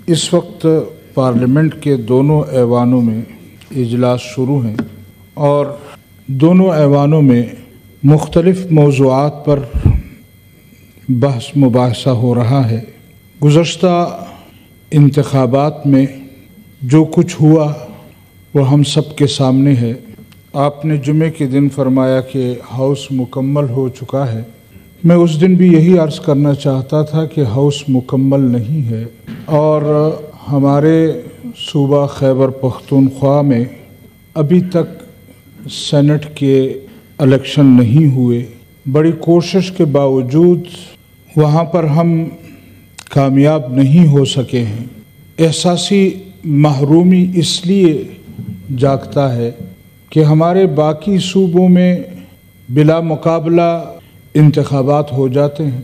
اس وقت پارلیمنٹ کے دونوں ایوانوں میں اجلاس شروع ہیں اور دونوں ایوانوں میں مختلف موضوعات پر بحث مباحثہ ہو رہا ہے۔ گزشتہ انتخابات میں جو کچھ ہوا وہ ہم سب کے سامنے ہے۔ آپ نے جمعے کے دن فرمایا کہ ہاؤس مکمل ہو چکا ہے۔ میں اس دن بھی یہی عرض کرنا چاہتا تھا کہ ہاؤس مکمل نہیں ہے اور ہمارے صوبہ خیبر پختونخوا میں ابھی تک سینٹ کے الیکشن نہیں ہوئے۔ بڑی کوشش کے باوجود وہاں پر ہم کامیاب نہیں ہو سکے ہیں۔ احساسی محرومی اس لیے جاگتا ہے کہ ہمارے باقی صوبوں میں بلا مقابلہ انتخابات ہو جاتے ہیں،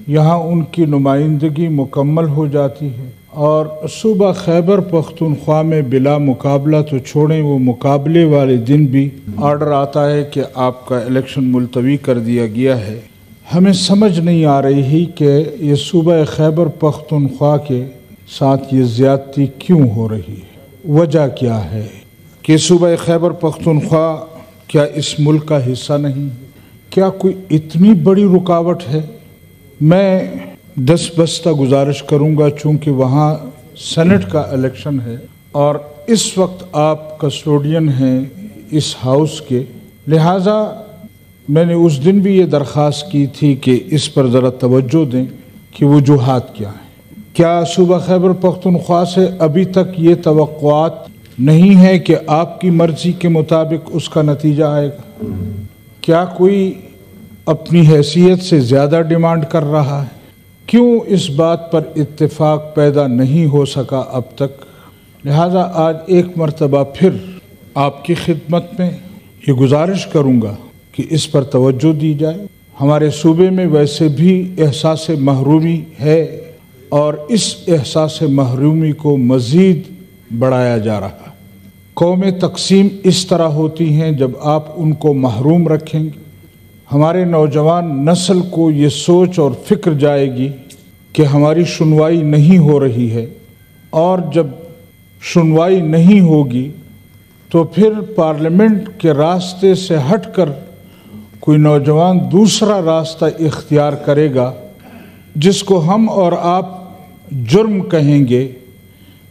یہاں ان کی نمائندگی مکمل ہو جاتی ہے، اور صوبہ خیبر پختونخوا میں بلا مقابلہ تو چھوڑیں، وہ مقابلے والے دن بھی آرڈر آتا ہے کہ آپ کا الیکشن ملتوی کر دیا گیا ہے۔ ہمیں سمجھ نہیں آ رہی ہے کہ یہ صوبہ خیبر پختونخوا کے ساتھ یہ زیادتی کیوں ہو رہی ہے، وجہ کیا ہے کہ صوبہ خیبر پختونخوا کیا اس ملک کا حصہ نہیں ہے؟ کیا کوئی اتنی بڑی رکاوٹ ہے؟ میں دستبستہ گزارش کروں گا، چونکہ وہاں سینٹ کا الیکشن ہے اور اس وقت آپ کسٹوڈین ہیں اس ہاؤس کے، لہٰذا میں نے اس دن بھی یہ درخواست کی تھی کہ اس پر ذرا توجہ دیں کہ وجوہات کیا ہیں۔ کیا صوبہ خیبر پختونخوا سے ابھی تک یہ توقعات نہیں ہے کہ آپ کی مرضی کے مطابق اس کا نتیجہ آئے گا؟ کیا کوئی اپنی حیثیت سے زیادہ ڈیمانڈ کر رہا ہے؟ کیوں اس بات پر اتفاق پیدا نہیں ہو سکا اب تک؟ لہذا آج ایک مرتبہ پھر آپ کی خدمت میں یہ گزارش کروں گا کہ اس پر توجہ دی جائے۔ ہمارے صوبے میں ویسے بھی احساس محرومی ہے اور اس احساس محرومی کو مزید بڑھایا جا رہا ہے۔ قومیں تقسیم اس طرح ہوتی ہیں جب آپ ان کو محروم رکھیں گے، ہمارے نوجوان نسل کو یہ سوچ اور فکر جائے گی کہ ہماری سنوائی نہیں ہو رہی ہے، اور جب سنوائی نہیں ہوگی تو پھر پارلیمنٹ کے راستے سے ہٹ کر کوئی نوجوان دوسرا راستہ اختیار کرے گا جس کو ہم اور آپ جرم کہیں گے۔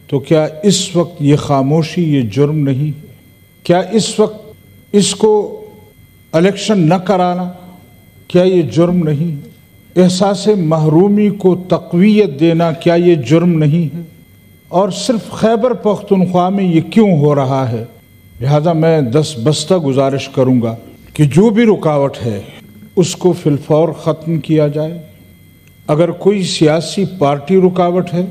تو کیا اس وقت یہ خاموشی یہ جرم نہیں؟ کیا اس وقت اس کو الیکشن نہ کرانا کیا یہ جرم نہیں؟ احساس محرومی کو تقویت دینا کیا یہ جرم نہیں ہے؟ اور صرف خیبر پختونخوا میں یہ کیوں ہو رہا ہے؟ لہذا میں دستبستہ گزارش کروں گا کہ جو بھی رکاوٹ ہے اس کو فی الفور ختم کیا جائے۔ اگر کوئی سیاسی پارٹی رکاوٹ ہے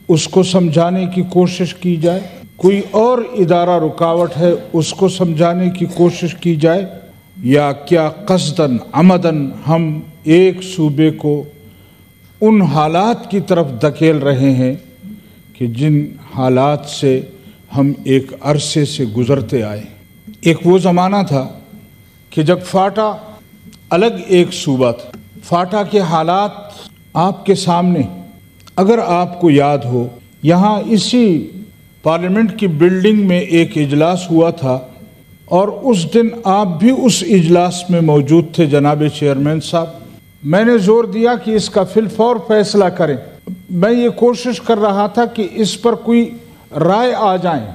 اس کو سمجھانے کی کوشش کی جائے، کوئی اور ادارہ رکاوٹ ہے اس کو سمجھانے کی کوشش کی جائے، یا کیا قصداً عمداً ہم ایک صوبے کو ان حالات کی طرف دھکیل رہے ہیں کہ جن حالات سے ہم ایک عرصے سے گزرتے آئے۔ ایک وہ زمانہ تھا کہ جب فاٹا الگ ایک صوبہ تھا، فاٹا کے حالات آپ کے سامنے، اگر آپ کو یاد ہو یہاں اسی پارلیمنٹ کی بلڈنگ میں ایک اجلاس ہوا تھا اور اس دن آپ بھی اس اجلاس میں موجود تھے جناب چیئرمین صاحب۔ میں نے زور دیا کہ اس کا فی الفور فیصلہ کریں۔ میں یہ کوشش کر رہا تھا کہ اس پر کوئی رائے آ جائیں،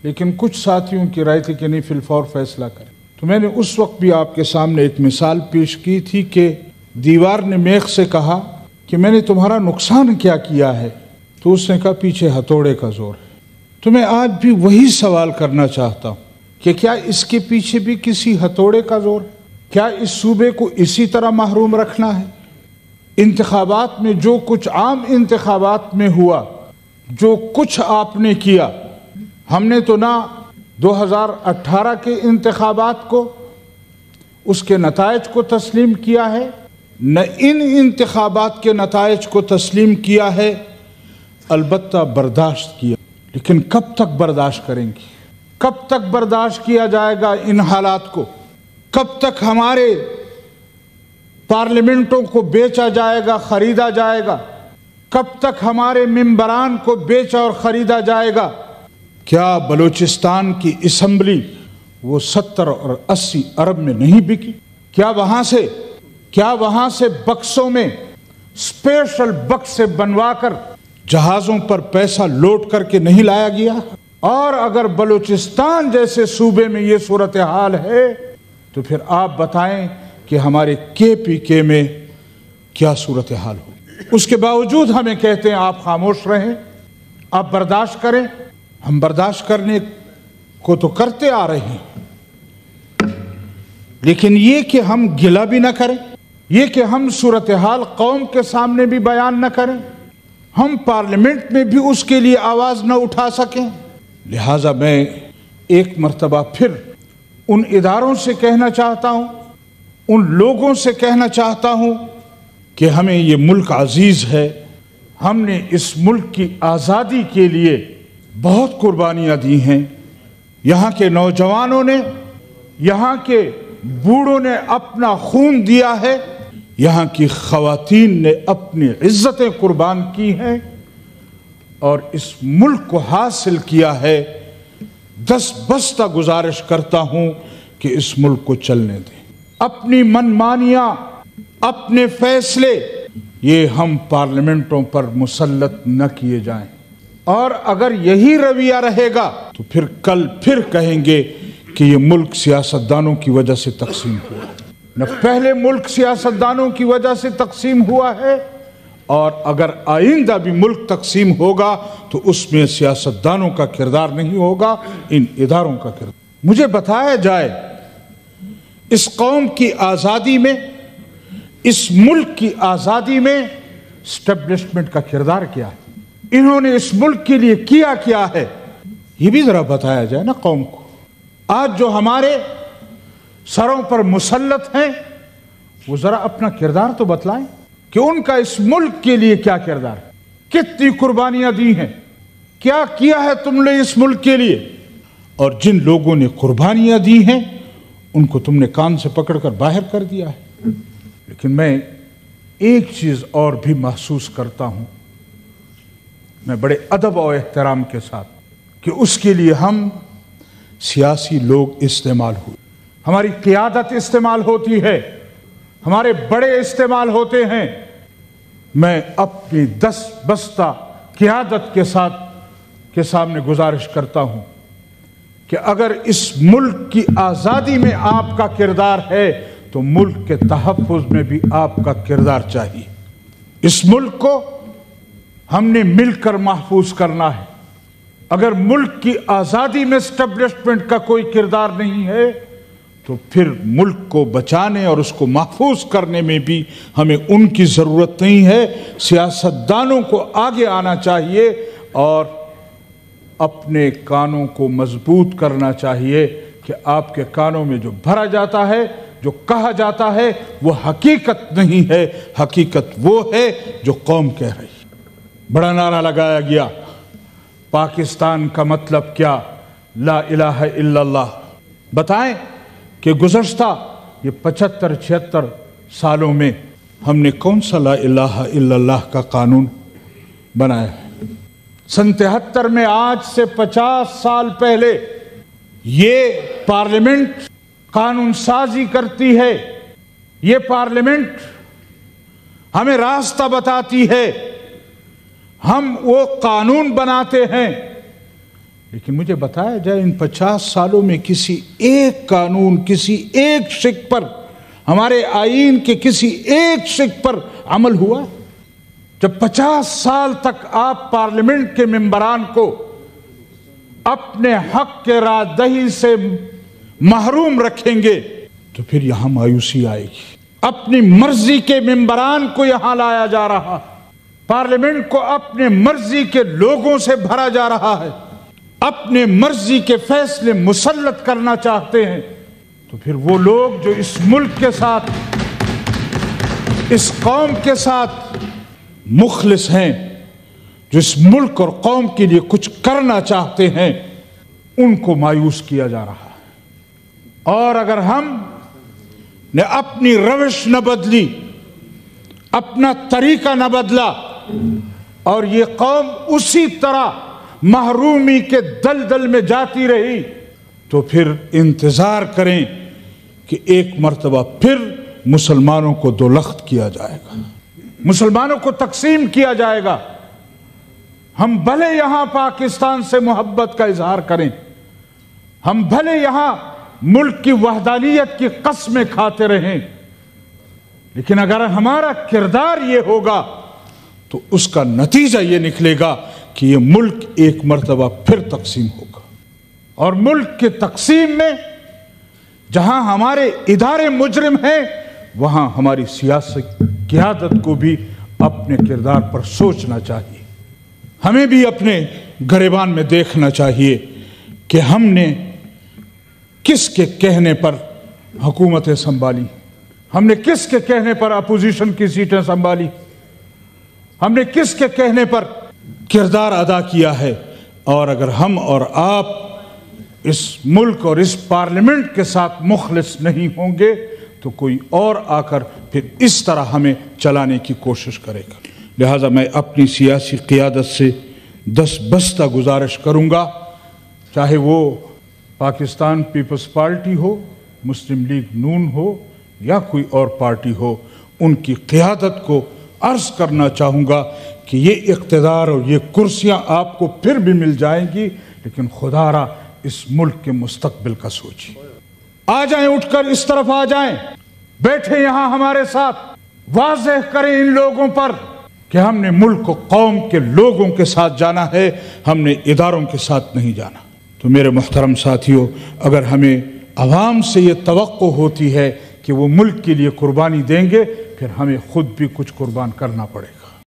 لیکن کچھ ساتھیوں کی رائے تھی کہ نہیں، فی الفور فیصلہ کریں۔ تو میں نے اس وقت بھی آپ کے سامنے ایک مثال پیش کی تھی کہ دیوار نے میخ سے کہا کہ میں نے تمہارا نقصان کیا کیا ہے؟ تو اس نے کہا پیچھے ہتھوڑے کا زور ہے۔ تو میں آج بھی وہی سوال کرنا چاہتا ہوں کہ کیا اس کے پیچھے بھی کسی ہتھوڑے کا زور ہے؟ کیا اس صوبے کو اسی طرح محروم رکھنا ہے؟ انتخابات میں جو کچھ عام انتخابات میں ہوا، جو کچھ آپ نے کیا، ہم نے تو نہ 2018 کے انتخابات کو، اس کے نتائج کو تسلیم کیا ہے، نہ ان انتخابات کے نتائج کو تسلیم کیا ہے، البتہ برداشت کیا۔ لیکن کب تک برداشت کریں گے؟ کب تک برداشت کیا جائے گا ان حالات کو؟ کب تک ہمارے پارلیمنٹوں کو بیچا جائے گا، خریدا جائے گا؟ کب تک ہمارے ممبران کو بیچا اور خریدا جائے گا؟ کیا بلوچستان کی اسمبلی وہ 70 اور 80 ارب میں نہیں بکی؟ کیا وہاں سے بکسوں میں اسپیشل بکسے بنوا کر جہازوں پر پیسہ لوٹ کر کے نہیں لایا گیا؟ اور اگر بلوچستان جیسے صوبے میں یہ صورتحال ہے تو پھر آپ بتائیں کہ ہمارے KPK میں کیا صورتحال ہو؟ اس کے باوجود ہمیں کہتے ہیں آپ خاموش رہیں، آپ برداشت کریں۔ ہم برداشت کرنے کو تو کرتے آ رہے ہیں، لیکن یہ کہ ہم گلہ بھی نہ کریں، یہ کہ ہم صورتحال قوم کے سامنے بھی بیان نہ کریں، ہم پارلیمنٹ میں بھی اس کے لیے آواز نہ اٹھا سکیں۔ لہٰذا میں ایک مرتبہ پھر ان اداروں سے کہنا چاہتا ہوں، ان لوگوں سے کہنا چاہتا ہوں کہ ہمیں یہ ملک عزیز ہے، ہم نے اس ملک کی آزادی کے لیے بہت قربانیاں دی ہیں، یہاں کے نوجوانوں نے، یہاں کے بوڑھوں نے اپنا خون دیا ہے، یہاں کی خواتین نے اپنی عزتیں قربان کی ہیں اور اس ملک کو حاصل کیا ہے۔ دستبستہ گزارش کرتا ہوں کہ اس ملک کو چلنے دیں، اپنی منمانیاں، اپنے فیصلے یہ ہم پارلیمنٹوں پر مسلط نہ کیے جائیں، اور اگر یہی رویہ رہے گا تو پھر کل پھر کہیں گے کہ یہ ملک سیاستدانوں کی وجہ سے تقسیم ہوا ہے۔ نہ پہلے ملک سیاستدانوں کی وجہ سے تقسیم ہوا ہے، اور اگر آئندہ بھی ملک تقسیم ہوگا تو اس میں سیاستدانوں کا کردار نہیں ہوگا، ان اداروں کا کردار۔ مجھے بتایا جائے اس قوم کی آزادی میں، اس ملک کی آزادی میں اسٹیبلشمنٹ کا کردار کیا ہے، انہوں نے اس ملک کے لیے کیا ہے، یہ بھی ذرا بتایا جائے نا قوم کو۔ آج جو ہمارے سروں پر مسلط ہیں وہ ذرا اپنا کردار تو بتلائیں کہ ان کا اس ملک کے لیے کیا کردار ہے، کتنی قربانیاں دی ہیں، کیا کیا ہے تم نے اس ملک کے لیے۔ اور جن لوگوں نے قربانیاں دی ہیں ان کو تم نے کان سے پکڑ کر باہر کر دیا ہے۔ لیکن میں ایک چیز اور بھی محسوس کرتا ہوں، میں بڑے ادب اور احترام کے ساتھ، کہ اس کے لیے ہم سیاسی لوگ استعمال ہوئے، ہماری قیادت استعمال ہوتی ہے، ہمارے بڑے استعمال ہوتے ہیں۔ میں اپنی دستبستہ قیادت کے سامنے گزارش کرتا ہوں کہ اگر اس ملک کی آزادی میں آپ کا کردار ہے تو ملک کے تحفظ میں بھی آپ کا کردار چاہیے۔ اس ملک کو ہم نے مل کر محفوظ کرنا ہے۔ اگر ملک کی آزادی میں اسٹیبلشمنٹ کا کوئی کردار نہیں ہے تو پھر ملک کو بچانے اور اس کو محفوظ کرنے میں بھی ہمیں ان کی ضرورت نہیں ہے۔ سیاستدانوں کو آگے آنا چاہیے اور اپنے کانوں کو مضبوط کرنا چاہیے کہ آپ کے کانوں میں جو بھرا جاتا ہے، جو کہا جاتا ہے، وہ حقیقت نہیں ہے، حقیقت وہ ہے جو قوم کہہ رہی ہے۔ بڑا نعرہ لگایا گیا، پاکستان کا مطلب کیا؟ لا الہ الا اللہ۔ بتائیں کہ گزشتہ یہ 75-76 سالوں میں ہم نے کون سا لا الہ الا اللہ کا قانون بنایا ہے؟ 73 میں، آج سے 50 سال پہلے یہ پارلیمنٹ قانون سازی کرتی ہے، یہ پارلیمنٹ ہمیں راستہ بتاتی ہے، ہم وہ قانون بناتے ہیں۔ لیکن مجھے بتایا جائے ان 50 سالوں میں کسی ایک قانون، کسی ایک شق پر، ہمارے آئین کے کسی ایک شق پر عمل ہوا؟ جب 50 سال تک آپ پارلیمنٹ کے ممبران کو اپنے حق کے رائے دہی سے محروم رکھیں گے تو پھر یہاں مایوسی آئے گی۔ اپنی مرضی کے ممبران کو یہاں لایا جا رہا، پارلیمنٹ کو اپنے مرضی کے لوگوں سے بھرا جا رہا ہے، اپنے مرضی کے فیصلے مسلط کرنا چاہتے ہیں، تو پھر وہ لوگ جو اس ملک کے ساتھ، اس قوم کے ساتھ مخلص ہیں، جو اس ملک اور قوم کے لیے کچھ کرنا چاہتے ہیں، ان کو مایوس کیا جا رہا ہے۔ اور اگر ہم نے اپنی روش نہ بدلی، اپنا طریقہ نہ بدلا اور یہ قوم اسی طرح محرومی کے دلدل میں جاتی رہی تو پھر انتظار کریں کہ ایک مرتبہ پھر مسلمانوں کو دو لخت کیا جائے گا، مسلمانوں کو تقسیم کیا جائے گا۔ ہم بھلے یہاں پاکستان سے محبت کا اظہار کریں، ہم بھلے یہاں ملک کی وحدانیت کی قسمیں کھاتے رہیں، لیکن اگر ہمارا کردار یہ ہوگا تو اس کا نتیجہ یہ نکلے گا کہ یہ ملک ایک مرتبہ پھر تقسیم ہوگا، اور ملک کی تقسیم میں جہاں ہمارے ادارے مجرم ہیں وہاں ہماری سیاسی قیادت کو بھی اپنے کردار پر سوچنا چاہیے۔ ہمیں بھی اپنے گریبان میں دیکھنا چاہیے کہ ہم نے کس کے کہنے پر حکومتیں سنبھالی، ہم نے کس کے کہنے پر اپوزیشن کی سیٹیں سنبھالی، ہم نے کس کے کہنے پر کردار ادا کیا ہے۔ اور اگر ہم اور آپ اس ملک اور اس پارلیمنٹ کے ساتھ مخلص نہیں ہوں گے تو کوئی اور آ کر پھر اس طرح ہمیں چلانے کی کوشش کرے گا۔ لہٰذا میں اپنی سیاسی قیادت سے دستبستہ گزارش کروں گا، چاہے وہ پاکستان پیپلز پارٹی ہو، مسلم لیگ نون ہو یا کوئی اور پارٹی ہو، ان کی قیادت کو عرض کرنا چاہوں گا کہ یہ اقتدار اور یہ کرسیاں آپ کو پھر بھی مل جائیں گی، لیکن خدا را اس ملک کے مستقبل کا سوچیے۔ آ جائیں، اٹھ کر اس طرف آ جائیں، بیٹھیں یہاں ہمارے ساتھ، واضح کریں ان لوگوں پر کہ ہم نے ملک و قوم کے لوگوں کے ساتھ جانا ہے، ہم نے اداروں کے ساتھ نہیں جانا۔ تو میرے محترم ساتھیوں، اگر ہمیں عوام سے یہ توقع ہوتی ہے کہ وہ ملک کے لیے قربانی دیں گے، پھر ہمیں خود بھی کچھ قربان کرنا پڑے گا۔